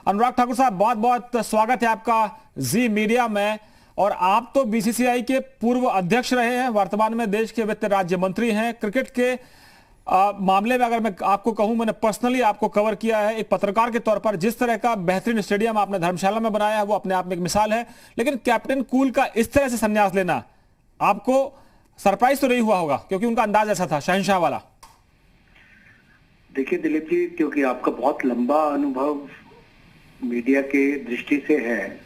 अनुराग ठाकुर साहब, बहुत बहुत स्वागत है आपका जी मीडिया में। और आप तो बीसीसीआई के पूर्व अध्यक्ष रहे हैं, वर्तमान में देश के वित्त राज्य मंत्री हैं। क्रिकेट के मामले में अगर मैं आपको कहूं, मैंने पर्सनली आपको कवर किया है एक पत्रकार के तौर पर। जिस तरह का बेहतरीन स्टेडियम आपने धर्मशाला में बनाया है वो अपने आप में एक मिसाल है। लेकिन कैप्टन कूल का इस तरह से संन्यास लेना आपको सरप्राइज तो नहीं हुआ होगा, क्योंकि उनका अंदाज ऐसा था, शहंशाह वाला। देखिए दिलीप जी, क्योंकि आपका बहुत लंबा अनुभव मीडिया के दृष्टि से है,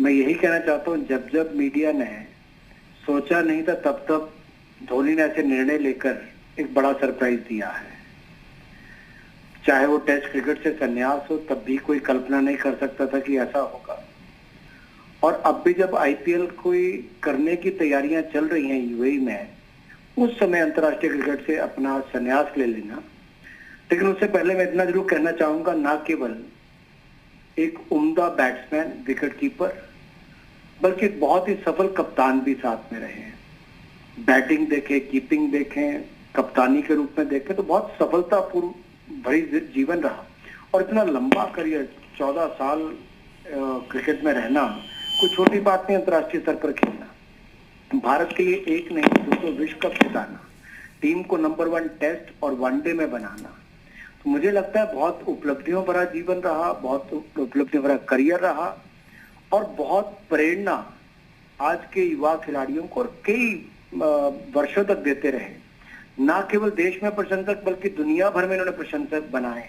मैं यही कहना चाहता हूं, जब जब मीडिया ने सोचा नहीं था तब तब धोनी ने ऐसे निर्णय लेकर एक बड़ा सरप्राइज दिया है। चाहे वो टेस्ट क्रिकेट से संन्यास हो, तब भी कोई कल्पना नहीं कर सकता था कि ऐसा होगा। और अब भी जब आईपीएल कोई करने की तैयारियां चल रही हैं यूएई में, उस समय अंतर्राष्ट्रीय क्रिकेट से अपना संन्यास ले लेना। लेकिन उससे पहले मैं इतना जरूर कहना चाहूंगा, ना केवल एक उम्दा बैट्समैन, विकेट कीपर, बल्कि एक बहुत ही सफल कप्तान भी साथ में रहे हैं। बैटिंग देखें, कीपिंग देखें, कप्तानी के रूप में देखें तो बहुत सफलतापूर्ण भरी जीवन रहा। और इतना लंबा करियर, 14 साल क्रिकेट में रहना कोई छोटी बात नहीं। अंतर्राष्ट्रीय स्तर पर खेलना, भारत के लिए एक नहीं 200 विश्व कप जिताना, टीम को नंबर 1 टेस्ट और वनडे में बनाना, तो मुझे लगता है बहुत उपलब्धियों भरा जीवन रहा, बहुत उपलब्धियों भरा करियर रहा। और बहुत प्रेरणा आज के युवा खिलाड़ियों को और कई वर्षों तक देते रहे। ना केवल देश में प्रशंसक बल्कि दुनिया भर में इन्होंने प्रशंसक बनाए।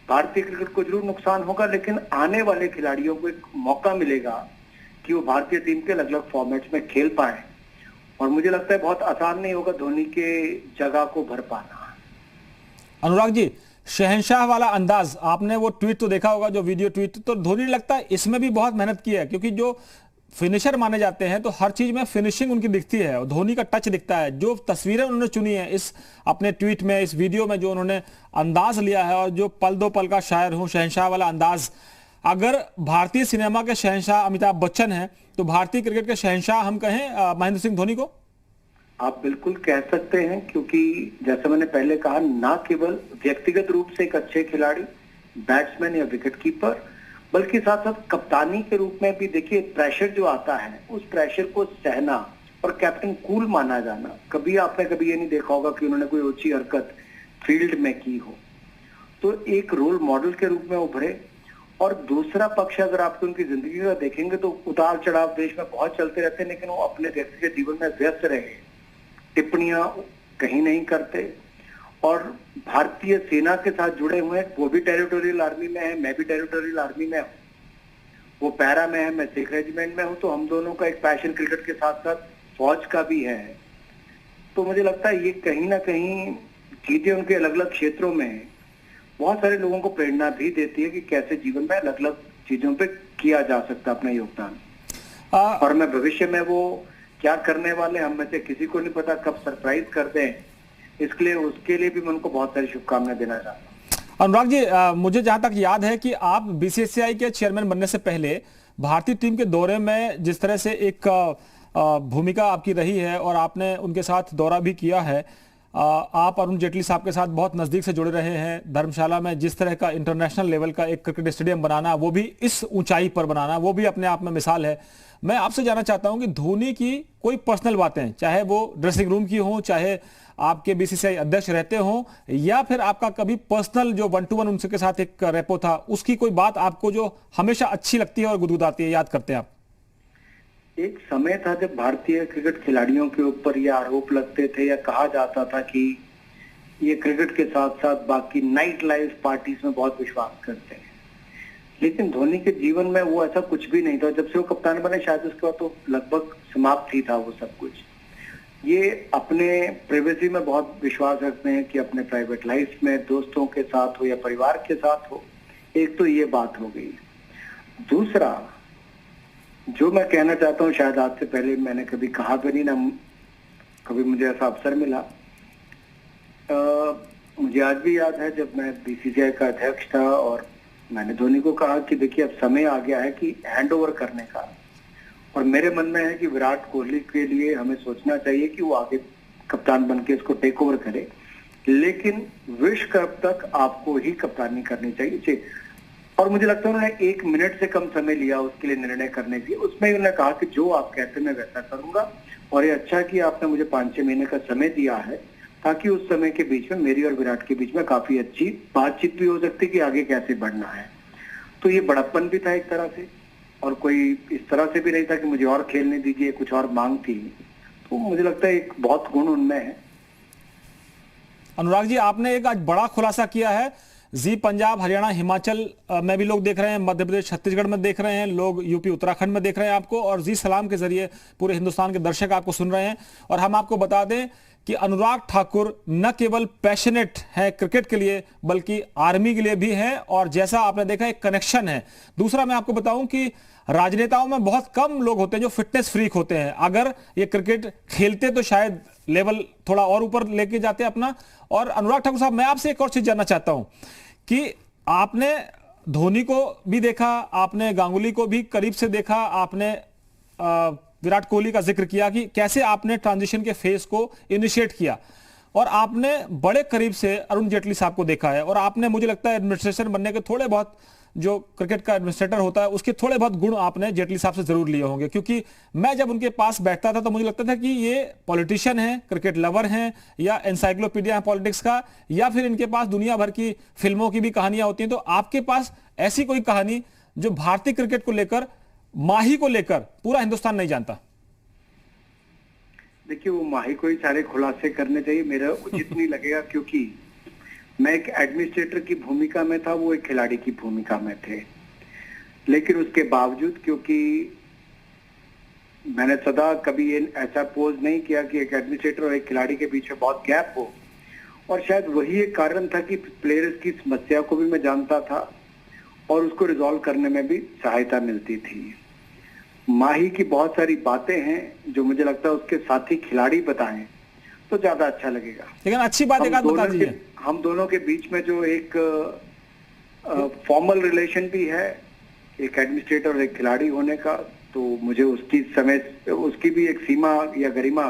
भारतीय क्रिकेट को जरूर नुकसान होगा, लेकिन आने वाले खिलाड़ियों को एक मौका मिलेगा कि वो भारतीय टीम के अलग अलग फॉर्मेट्स में खेल पाए। और मुझे लगता है बहुत आसान नहीं होगा धोनी के जगह को भर पाना। अनुराग जी, शहंशाह वाला अंदाज, आपने वो ट्वीट तो देखा होगा, जो वीडियो ट्वीट, तो धोनी लगता है इसमें भी बहुत मेहनत की है, क्योंकि जो फिनिशर माने जाते हैं तो हर चीज में फिनिशिंग उनकी दिखती है और धोनी का टच दिखता है। जो तस्वीरें उन्होंने चुनी है इस अपने ट्वीट में, इस वीडियो में, जो उन्होंने अंदाज लिया है, और जो पल दो पल का शायर हूं, शहंशाह वाला अंदाज। अगर भारतीय सिनेमा के शहंशाह अमिताभ बच्चन हैं, तो भारतीय क्रिकेट के शहंशाह हम कहें महेंद्र सिंह धोनी को? आप बिल्कुल कह सकते हैं, क्योंकि जैसे मैंने पहले कहा, ना केवल व्यक्तिगत रूप से एक अच्छे खिलाड़ी, बैट्समैन या विकेट कीपर, बल्कि साथ साथ कप्तानी के रूप में भी देखिए प्रेशर जो आता है, उस प्रेशर को सहना और कैप्टन कूल माना जाना। कभी आपने कभी ये नहीं देखा होगा कि उन्होंने कोई ऊंची हरकत फील्ड में की हो। तो एक रोल मॉडल के रूप में उभरे। और दूसरा पक्ष अगर आप उनकी जिंदगी का देखेंगे तो उतार चढ़ाव देश में बहुत चलते रहते हैं, लेकिन वो अपने व्यक्तिगत जीवन में व्यस्त रहे, टिप्पणियां कहीं नहीं करते। और भारतीय सेना के साथ जुड़े हुए हैं, वो भी टेरिटोरियल आर्मी में है, मैं भी टेरिटोरियल आर्मी में हूँ। वो पैरा में है, मैं सिख रेजिमेंट में हूँ। तो हम दोनों का एक पैशन क्रिकेट के साथ साथ फौज का भी है। तो मुझे लगता है ये कहीं ना कहीं चीजें उनके अलग अलग क्षेत्रों में बहुत सारे लोगों को प्रेरणा भी देती है कि कैसे जीवन में अलग अलग चीजों पे किया जा सकता है अपना योगदान। और मैं भविष्य में वो क्या करने वाले हम में से किसी को नहीं पता, कब सरप्राइज कर दें, इसलिए उसके लिए भी मैं उनको बहुत सारी शुभकामनाएं देना चाहता हूं। अनुराग जी, मुझे जहां तक याद है कि आप बीसीसीआई के चेयरमैन बनने से पहले भारतीय टीम के दौरे में जिस तरह से एक भूमिका आपकी रही है, और आपने उनके साथ दौरा भी किया है। आप अरुण जेटली साहब के साथ बहुत नजदीक से जुड़े रहे हैं। धर्मशाला में जिस तरह का इंटरनेशनल लेवल का एक क्रिकेट स्टेडियम बनाना, वो भी इस ऊंचाई पर बनाना, वो भी अपने आप में मिसाल है। मैं आपसे जानना चाहता हूं कि धोनी की कोई पर्सनल बातें, चाहे वो ड्रेसिंग रूम की हो, चाहे आपके बीसीसीआई अध्यक्ष रहते हो, या फिर आपका कभी पर्सनल जो 1-to-1 उनके साथ एक रेपो था, उसकी कोई बात आपको जो हमेशा अच्छी लगती है और गुदगुदाती है, याद करते हैं आप? एक समय था जब भारतीय क्रिकेट खिलाड़ियों के ऊपर ये आरोप लगते थे या कहा जाता था कि ये क्रिकेट के साथ साथ बाकी नाइट लाइफ पार्टीज में बहुत विश्वास करते हैं। लेकिन धोनी के जीवन में वो ऐसा कुछ भी नहीं था। जब से वो कप्तान बने, शायद उसके बाद तो लगभग समाप्त ही था वो सब कुछ। ये अपने प्राइवेसी में बहुत विश्वास रखते हैं कि अपने प्राइवेट लाइफ में दोस्तों के साथ हो या परिवार के साथ हो। एक तो ये बात हो गई। दूसरा जो मैं कहना चाहता हूँ, शायद आज से पहले मैंने कभी कहा भी नहीं, ना कभी मुझे ऐसा अवसर मिला। मुझे आज भी याद है जब मैं बीसीसीआई का अध्यक्ष था और मैंने धोनी को कहा कि देखिए अब समय आ गया है कि हैंड ओवर करने का। और मेरे मन में है कि विराट कोहली के लिए हमें सोचना चाहिए कि वो आगे कप्तान बन के इसको टेक ओवर करे, लेकिन विश्व कप तक आपको ही कप्तानी करनी चाहिए। और मुझे लगता है उन्होंने 1 मिनट से कम समय लिया उसके लिए निर्णय करने के लिए। उसमें उन्होंने कहा कि जो आप कहते हैं मैं वैसा करूंगा, और ये अच्छा कि आपने मुझे 5-6 महीने का समय दिया है, ताकि उस समय के बीच में मेरी और विराट के बीच में काफी अच्छी बातचीत भी हो सकती कि आगे कैसे बढ़ना है। तो ये बड़प्पन भी था एक तरह से, और कोई इस तरह से भी नहीं था कि मुझे और खेलने दीजिए, कुछ और मांग थी। तो मुझे लगता है एक बहुत गुण उनमें है। अनुराग जी, आपने एक आज बड़ा खुलासा किया है। जी पंजाब, हरियाणा, हिमाचल में भी लोग देख रहे हैं, मध्य प्रदेश, छत्तीसगढ़ में देख रहे हैं लोग, यूपी, उत्तराखंड में देख रहे हैं आपको, और जी सलाम के जरिए पूरे हिंदुस्तान के दर्शक आपको सुन रहे हैं। और हम आपको बता दें कि अनुराग ठाकुर न केवल पैशनेट है क्रिकेट के लिए, बल्कि आर्मी के लिए भी है, और जैसा आपने देखा एक कनेक्शन है। दूसरा, मैं आपको बताऊं कि राजनेताओं में बहुत कम लोग होते हैं जो फिटनेस फ्रीक होते हैं। अगर ये क्रिकेट खेलते तो शायद लेवल थोड़ा और ऊपर लेके जाते अपना। और अनुराग ठाकुर साहब, मैं आपसे एक और चीज जानना चाहता हूं कि आपने धोनी को भी देखा, आपने गांगुली को भी करीब से देखा, आपने विराट कोहली का जिक्र किया कि कैसे आपने ट्रांजिशन के फेज को इनिशिएट किया, और आपने बड़े करीब से अरुण जेटली साहब को देखा है, और आपने, मुझे लगता है एडमिनिस्ट्रेशन बनने के थोड़े बहुत, जो क्रिकेट का एडमिनिस्ट्रेटर होता है उसके थोड़े बहुत गुण आपने जेटली साहब से जरूर लिए होंगे। क्योंकि मैं जब उनके पास बैठता था तो मुझे लगता था कि ये पॉलिटिशियन हैं, क्रिकेट लवर हैं, या एनसाइक्लोपीडिया है पॉलिटिक्स का, या फिर इनके पास दुनिया भर की फिल्मों की भी कहानियां होती हैं। तो आपके पास ऐसी कोई कहानी जो भारतीय क्रिकेट को लेकर, माही को लेकर पूरा हिंदुस्तान नहीं जानता? देखिए, वो माही को ही सारे खुलासे करने चाहिए, मेरा उचित नहीं लगेगा, क्योंकि मैं एक एडमिनिस्ट्रेटर की भूमिका में था, वो एक खिलाड़ी की भूमिका में थे। लेकिन उसके बावजूद, क्योंकि मैंने सदा कभी ये ऐसा पोज नहीं किया कि एक एडमिनिस्ट्रेटर और एक खिलाड़ी के बीच में बहुत गैप हो, और शायद वही एक कारण था कि प्लेयर्स की समस्या को भी मैं जानता था और उसको रिजॉल्व करने में भी सहायता मिलती थी। माही की बहुत सारी बातें हैं जो मुझे लगता है उसके साथी खिलाड़ी बताएं तो ज्यादा अच्छा लगेगा। लेकिन अच्छी बात एक आध बता दीजिए। हम दोनों के बीच में जो एक फॉर्मल रिलेशन भी है, एक एडमिनिस्ट्रेटर और एक खिलाड़ी होने का, तो मुझे उसकी भी एक सीमा या गरिमा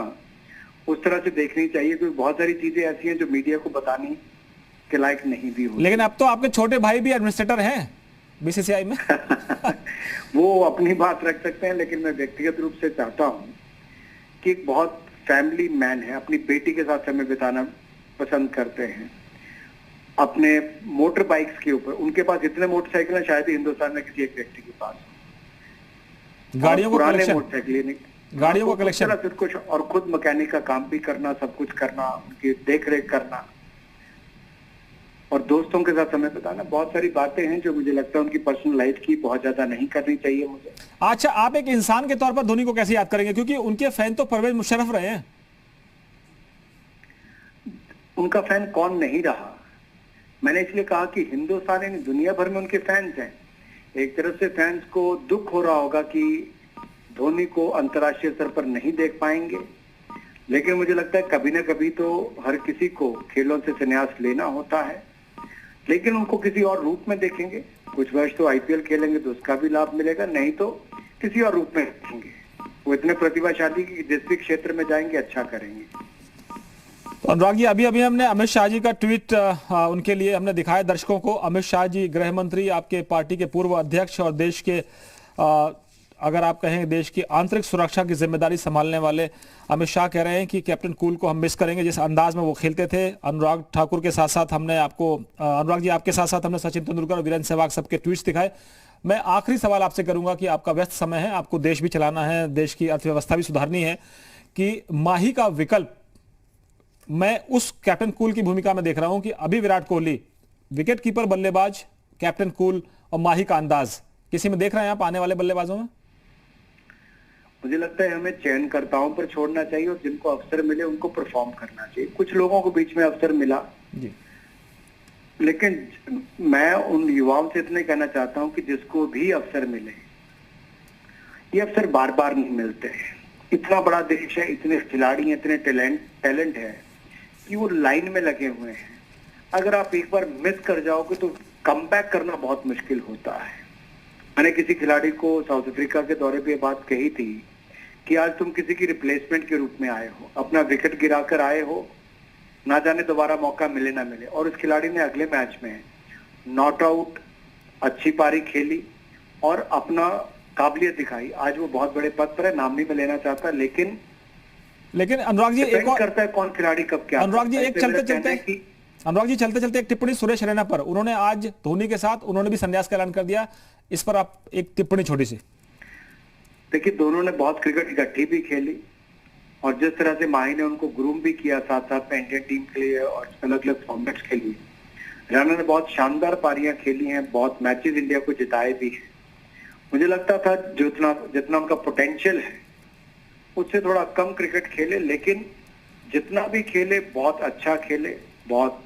उस तरह से देखनी चाहिए, क्योंकि बहुत सारी चीजें ऐसी हैं जो मीडिया को बताने के लायक नहीं भी होती। लेकिन अब तो आपके छोटे भाई भी एडमिनिस्ट्रेटर हैं बीसीसीआई में। वो अपनी बात रख सकते हैं, लेकिन मैं व्यक्तिगत रूप से चाहता हूं कि एक बहुत फैमिली मैन है, अपनी बेटी के साथ समय बिताना पसंद करते हैं, अपने मोटर बाइक्स के ऊपर, उनके पास इतने मोटरसाइकिल हैं शायद ही हिंदुस्तान में किसी एक व्यक्ति के पास, गाड़ियों को पुराने मोटरसाइकिल, गाड़ियों का कलेक्शन, कुछ, और खुद मैकेनिक का काम भी करना, सब कुछ करना, उनकी देख रेख करना, और दोस्तों के साथ समय बिताना। बहुत सारी बातें हैं जो मुझे लगता है उनकी पर्सनल लाइफ की बहुत ज्यादा नहीं करनी चाहिए मुझे। अच्छा, आप एक इंसान के तौर पर धोनी को कैसे याद करेंगे, क्योंकि उनके फैन तो परवेज मुशर्रफ रहे हैं। उनका फैन कौन नहीं रहा? मैंने इसलिए कहा कि हिंदुस्तान यानी दुनिया भर में उनके फैंस हैं। एक तरफ से फैंस को दुख हो रहा होगा कि धोनी को अंतर्राष्ट्रीय स्तर पर नहीं देख पाएंगे, लेकिन मुझे लगता है कभी ना कभी तो हर किसी को खेलों से संन्यास लेना होता है, लेकिन उनको किसी और रूप में देखेंगे। कुछ वर्ष तो आईपीएल खेलेंगे तो उसका भी लाभ मिलेगा, नहीं तो किसी और रूप में देखेंगे। वो इतने प्रतिभाशाली कि जिस भी क्षेत्र में जाएंगे अच्छा करेंगे। तो अनुराग जी, अभी हमने अमित शाह जी का ट्वीट उनके लिए हमने दिखाया दर्शकों को। अमित शाह जी, गृह मंत्री, आपके पार्टी के पूर्व अध्यक्ष, और देश के अगर आप कहें देश की आंतरिक सुरक्षा की जिम्मेदारी संभालने वाले अमित शाह कह रहे हैं कि कैप्टन कूल को हम मिस करेंगे, जिस अंदाज में वो खेलते थे। अनुराग ठाकुर के साथ साथ हमने आपको, अनुराग जी आपके साथ साथ हमने सचिन तेंदुलकर और वीरेंद्र सहवाग सबके ट्वीट्स दिखाए। मैं आखिरी सवाल आपसे करूंगा कि आपका व्यस्त समय है, आपको देश भी चलाना है, देश की अर्थव्यवस्था भी सुधारनी है, कि माही का विकल्प मैं उस कैप्टन कूल की भूमिका में देख रहा हूं कि अभी विराट कोहली विकेट कीपर बल्लेबाज, कैप्टन कूल और माही का अंदाज, किसी में देख रहे हैं आप आने वाले बल्लेबाजों में? मुझे लगता है हमें चयनकर्ताओं पर छोड़ना चाहिए और जिनको अवसर मिले उनको परफॉर्म करना चाहिए। कुछ लोगों को बीच में अवसर मिला जी, लेकिन मैं उन युवाओं से इतने कहना चाहता हूं कि जिसको भी अवसर मिले, ये अवसर बार बार नहीं मिलते हैं। इतना बड़ा देश है, इतने खिलाड़ी हैं, इतने टैलेंट है कि वो लाइन में लगे हुए हैं। अगर आप एक बार मिस कर जाओगे तो कमबैक करना बहुत मुश्किल होता है। मैंने किसी खिलाड़ी को साउथ अफ्रीका के दौरे पे बात कही थी कि आज तुम किसी की रिप्लेसमेंट के रूप में आए हो, अपना विकेट गिराकर आए हो, ना जाने दोबारा मौका मिले ना मिले। और उस खिलाड़ी ने अगले मैच में नॉट आउट अच्छी पारी खेली और अपना काबिलियत दिखाई। आज वो बहुत बड़े पद पर है, नाम नहीं मैं लेना चाहता, लेकिन अनुराग जी एक और करता है कौन खिलाड़ी कब क्या अनुराग जी एक चलते चलते एक टिप्पणी सुरेश रैना पर, उन्होंने आज धोनी के साथ उन्होंने भी संन्यास का ऐलान कर दिया, इस पर आप एक टिप्पणी छोटी सी। देखिए, दोनों ने बहुत क्रिकेट इकट्ठी भी खेली और जिस तरह से माही ने उनको ग्रूम भी किया साथ साथ में इंडियन टीम के लिए और अलग अलग फॉर्मेट्स के लिए, रैना ने बहुत शानदार पारियां खेली हैं, बहुत मैचेस इंडिया को जिताए भी हैं। मुझे लगता था जितना उनका पोटेंशियल है उससे थोड़ा कम क्रिकेट खेले, लेकिन जितना भी खेले बहुत अच्छा खेले, बहुत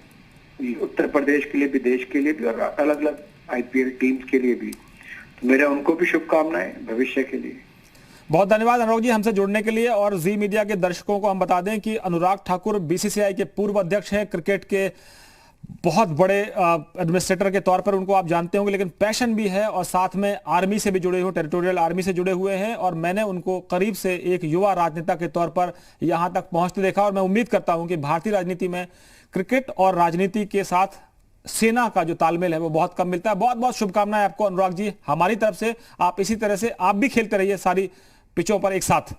उत्तर प्रदेश के लिए भी, देश के लिए भी और अलग अलग आईपीएल टीम्स के लिए भी। तो मेरा उनको भी शुभकामनाएं भविष्य के लिए। बहुत धन्यवाद अनुराग जी हमसे जुड़ने के लिए। और जी मीडिया के दर्शकों को हम बता दें कि अनुराग ठाकुर बीसीसीआई के पूर्व अध्यक्ष हैं, क्रिकेट के बहुत बड़े एडमिनिस्ट्रेटर के तौर पर उनको आप जानते होंगे, लेकिन पैशन भी है और साथ में आर्मी से भी जुड़े हुए, टेरिटोरियल आर्मी से जुड़े हुए हैं। और मैंने उनको करीब से एक युवा राजनेता के तौर पर यहां तक पहुंचते देखा और मैं उम्मीद करता हूं कि भारतीय राजनीति में क्रिकेट और राजनीति के साथ सेना का जो तालमेल है वो बहुत कम मिलता है। बहुत बहुत शुभकामनाएं आपको अनुराग जी हमारी तरफ से। आप इसी तरह से आप भी खेलते रहिए सारी पिचों पर एक साथ।